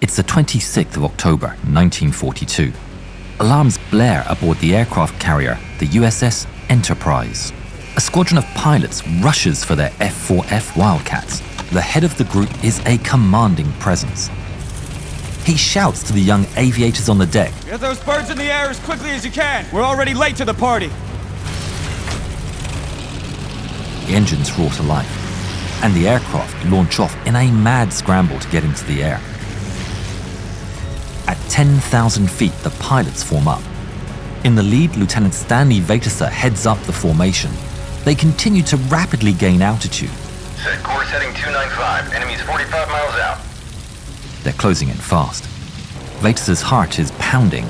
It's the 26th of October, 1942. Alarms blare aboard the aircraft carrier, the USS Enterprise. A squadron of pilots rushes for their F4F Wildcats. The head of the group is a commanding presence. He shouts to the young aviators on the deck. Get those birds in the air as quickly as you can. We're already late to the party. The engines roar to life, and the aircraft launch off in a mad scramble to get into the air. At 10,000 feet, the pilots form up. In the lead, Lieutenant Stanley Vejtasa heads up the formation. They continue to rapidly gain altitude. Set course heading 295. Enemy's 45 miles out. They're closing in fast. Vejtasa's heart is pounding.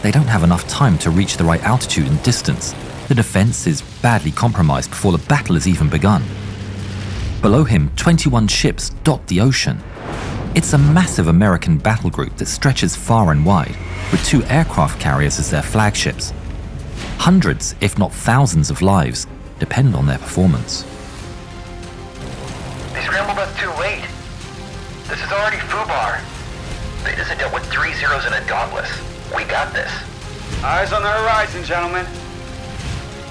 They don't have enough time to reach the right altitude and distance. The defense is badly compromised before the battle has even begun. Below him, 21 ships dot the ocean. It's a massive American battle group that stretches far and wide, with 2 aircraft carriers as their flagships. Hundreds, if not thousands of lives depend on their performance. They scrambled us too late. This is already FUBAR. They just dealt with 3 zeros and a dauntless. We got this. Eyes on the horizon, gentlemen.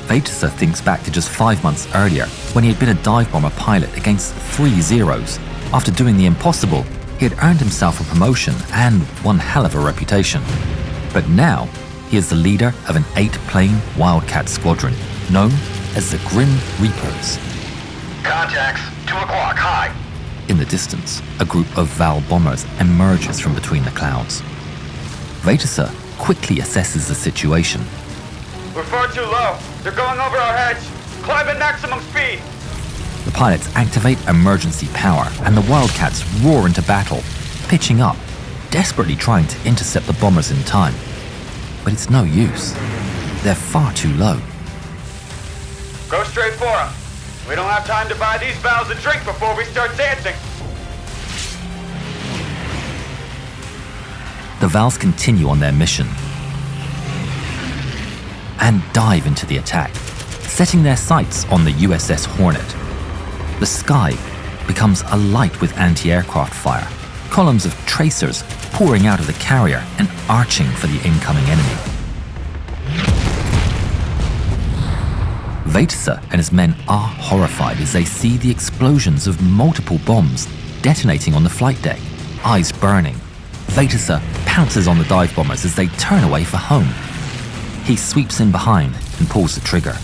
Vejtasa thinks back to just 5 months earlier when he had been a dive bomber pilot against 3 zeros. After doing the impossible, he had earned himself a promotion and one hell of a reputation. But now, he is the leader of an 8-plane Wildcat squadron, known as the Grim Reapers. Contacts, 2 o'clock, high. In the distance, a group of Val bombers emerges from between the clouds. Vejtasa quickly assesses the situation. We're far too low. They're going over our heads. Climb at maximum speed. The pilots activate emergency power, and the Wildcats roar into battle, pitching up, desperately trying to intercept the bombers in time. But it's no use. They're far too low. Go straight for them. We don't have time to buy these valves a drink before we start dancing. The Vals continue on their mission and dive into the attack, setting their sights on the USS Hornet. The sky becomes alight with anti-aircraft fire, columns of tracers pouring out of the carrier and arching for the incoming enemy. Vejtasa and his men are horrified as they see the explosions of multiple bombs detonating on the flight deck, eyes burning. Vejtasa pounces on the dive bombers as they turn away for home. He sweeps in behind and pulls the trigger.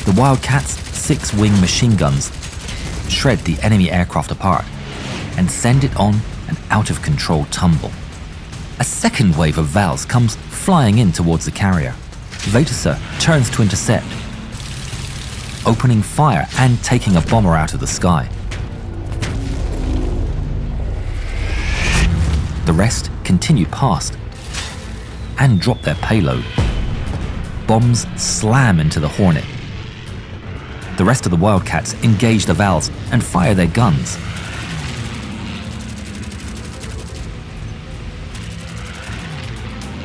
The Wildcats' 6-wing machine guns shred the enemy aircraft apart and send it on an out-of-control tumble. A second wave of Vals comes flying in towards the carrier. Vejtasa turns to intercept, opening fire and taking a bomber out of the sky. The rest continue past and drop their payload. Bombs slam into the Hornet. The rest of the Wildcats engage the Vals and fire their guns.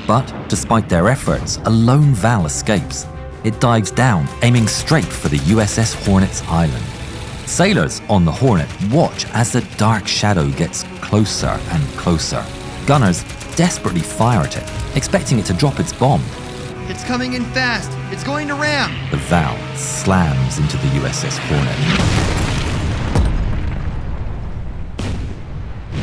But despite their efforts, a lone Val escapes. It dives down, aiming straight for the USS Hornet's island. Sailors on the Hornet watch as the dark shadow gets closer and closer. Gunners desperately fire at it, expecting it to drop its bomb. It's coming in fast. It's going to ram. The Val slams into the USS Hornet.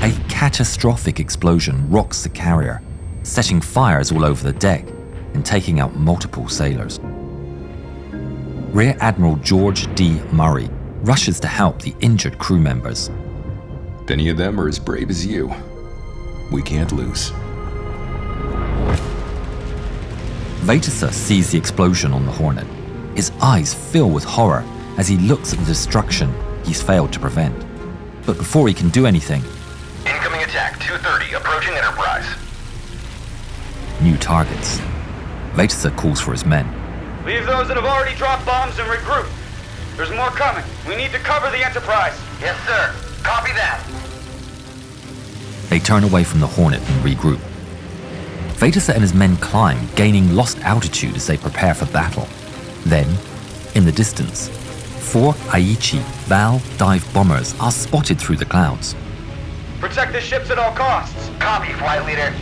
A catastrophic explosion rocks the carrier, setting fires all over the deck and taking out multiple sailors. Rear Admiral George D. Murray rushes to help the injured crew members. If any of them are as brave as you, we can't lose. Vejtasa sees the explosion on the Hornet. His eyes fill with horror as he looks at the destruction he's failed to prevent. But before he can do anything, Incoming attack, 2:30, approaching Enterprise. new targets. Vejtasa calls for his men. Leave those that have already dropped bombs and regroup. There's more coming. We need to cover the Enterprise. Yes, sir. Copy that. They turn away from the Hornet and regroup. Vejtasa and his men climb, gaining lost altitude as they prepare for battle. Then, in the distance, 4 Aichi Val dive bombers are spotted through the clouds. Protect the ships at all costs. Copy, flight leader.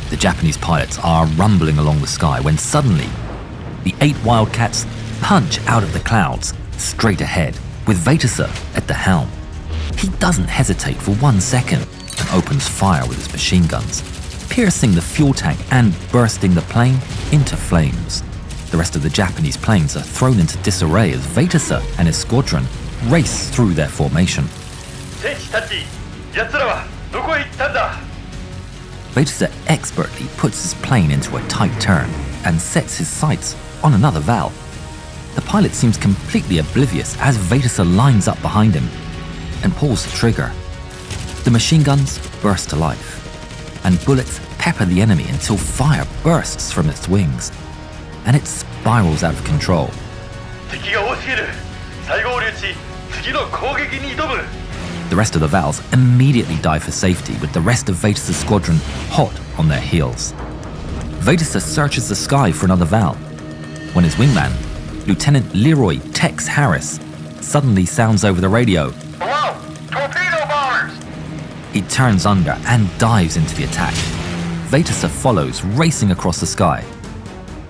The Japanese pilots are rumbling along the sky when suddenly, the 8 Wildcats punch out of the clouds straight ahead, with Vejtasa at the helm. He doesn't hesitate for 1 second and opens fire with his machine guns, piercing the fuel tank and bursting the plane into flames. The rest of the Japanese planes are thrown into disarray as Vejtasa and his squadron race through their formation. Vejtasa expertly puts his plane into a tight turn and sets his sights on another valve. The pilot seems completely oblivious as Vejtasa lines up behind him and pulls the trigger. The machine guns burst to life, and bullets pepper the enemy until fire bursts from its wings, and it spirals out of control. The rest of the Vals immediately dive for safety, with the rest of Vejtasa's squadron hot on their heels. Vejtasa searches the sky for another Val, when his wingman, Lieutenant Leroy Tex Harris, suddenly sounds over the radio. Hello? Torpedo bombers! He turns under and dives into the attack. Vejtasa follows, racing across the sky.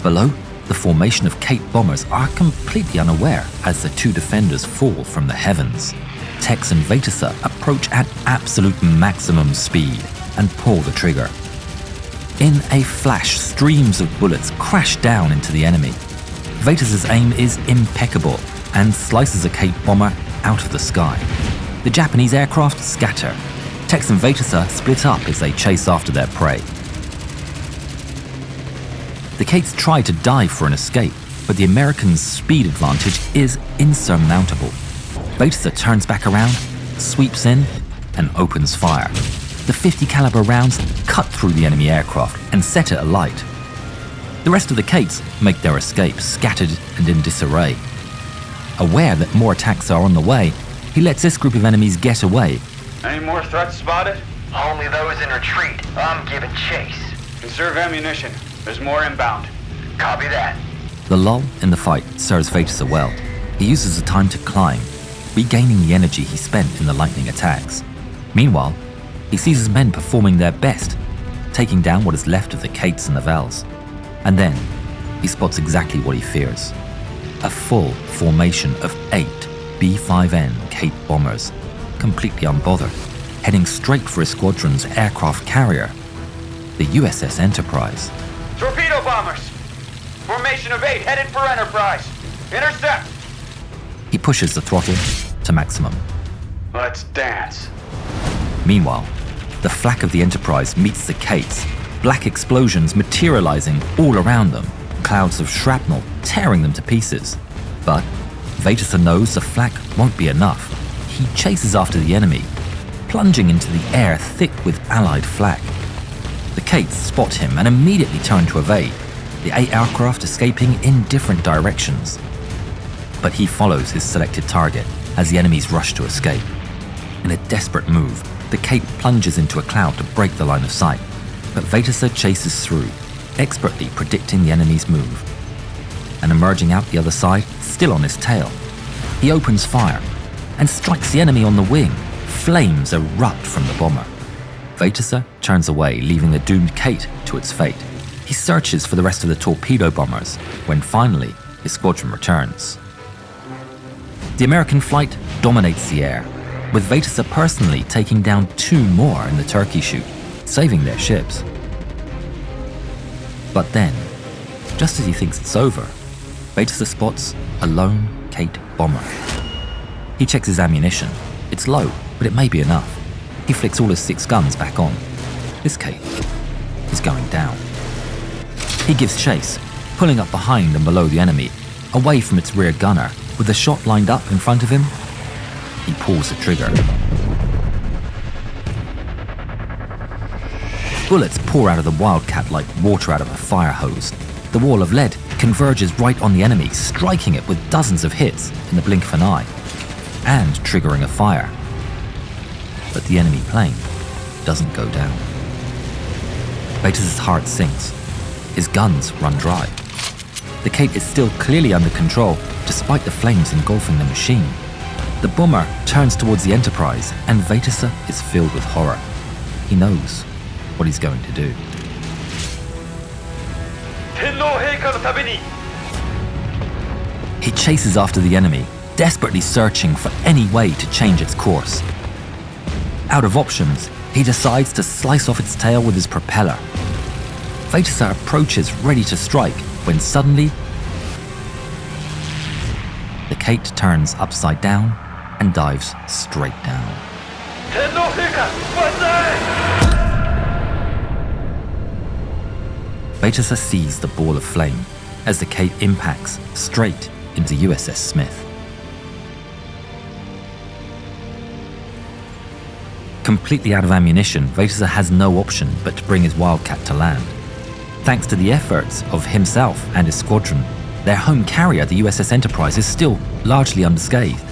Below, the formation of Kate bombers are completely unaware as the 2 defenders fall from the heavens. Tex and Vejtasa approach at absolute maximum speed and pull the trigger. In a flash, streams of bullets crash down into the enemy. Vejtasa's aim is impeccable and slices a Kate bomber out of the sky. The Japanese aircraft scatter. Tex and Vejtasa split up as they chase after their prey. The Kates try to dive for an escape, but the Americans' speed advantage is insurmountable. Vejtasa turns back around, sweeps in, and opens fire. The 50 caliber rounds cut through the enemy aircraft and set it alight. The rest of the Kates make their escape, scattered and in disarray. Aware that more attacks are on the way, he lets this group of enemies get away. Any more threats spotted? Only those in retreat. I'm giving chase. Conserve ammunition. There's more inbound. Copy that. The lull in the fight serves Vejtasa well. He uses the time to climb, regaining the energy he spent in the lightning attacks. Meanwhile, he sees his men performing their best, taking down what is left of the Kates and the Vals. And then, he spots exactly what he fears. A full formation of 8 B5N Kate bombers, completely unbothered, heading straight for his squadron's aircraft carrier, the USS Enterprise. Torpedo bombers! Formation of 8 headed for Enterprise. Intercept! He pushes the throttle to maximum. Let's dance. Meanwhile, the flak of the Enterprise meets the Kates, black explosions materializing all around them, clouds of shrapnel tearing them to pieces. But Vejtasa knows the flak won't be enough. He chases after the enemy, plunging into the air thick with Allied flak. The Kates spot him and immediately turn to evade, the 8 aircraft escaping in different directions. But he follows his selected target as the enemies rush to escape. In a desperate move, the Kate plunges into a cloud to break the line of sight, but Vejtasa chases through, expertly predicting the enemy's move. And emerging out the other side, still on his tail, he opens fire and strikes the enemy on the wing. Flames erupt from the bomber. Vejtasa turns away, leaving the doomed Kate to its fate. He searches for the rest of the torpedo bombers when finally his squadron returns. The American flight dominates the air, with Vejtasa personally taking down 2 more in the turkey shoot, saving their ships. But then, just as he thinks it's over, Vejtasa spots a lone Kate bomber. He checks his ammunition. It's low, but it may be enough. He flicks all his 6 guns back on. This Kate is going down. He gives chase, pulling up behind and below the enemy, away from its rear gunner. With the shot lined up in front of him, he pulls the trigger. Bullets pour out of the Wildcat like water out of a fire hose. The wall of lead converges right on the enemy, striking it with dozens of hits in the blink of an eye, and triggering a fire. But the enemy plane doesn't go down. Vejtasa's heart sinks. His guns run dry. The Kate is still clearly under control, despite the flames engulfing the machine. The bomber turns towards the Enterprise, and Vejtasa is filled with horror. He knows what he's going to do. He chases after the enemy, desperately searching for any way to change its course. Out of options, he decides to slice off its tail with his propeller. Vejtasa approaches, ready to strike, when suddenly the Kate turns upside down and dives straight down. Vejtasa sees the ball of flame as the Kate impacts straight into USS Smith. Completely out of ammunition, Vejtasa has no option but to bring his Wildcat to land. Thanks to the efforts of himself and his squadron, their home carrier, the USS Enterprise, is still largely unscathed.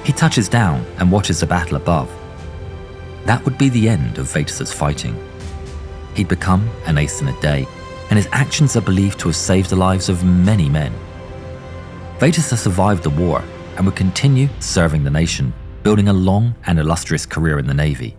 He touches down and watches the battle above. That would be the end of Vejtasa's fighting. He'd become an ace in a day, and his actions are believed to have saved the lives of many men. Vejtasa survived the war and would continue serving the nation, building a long and illustrious career in the Navy.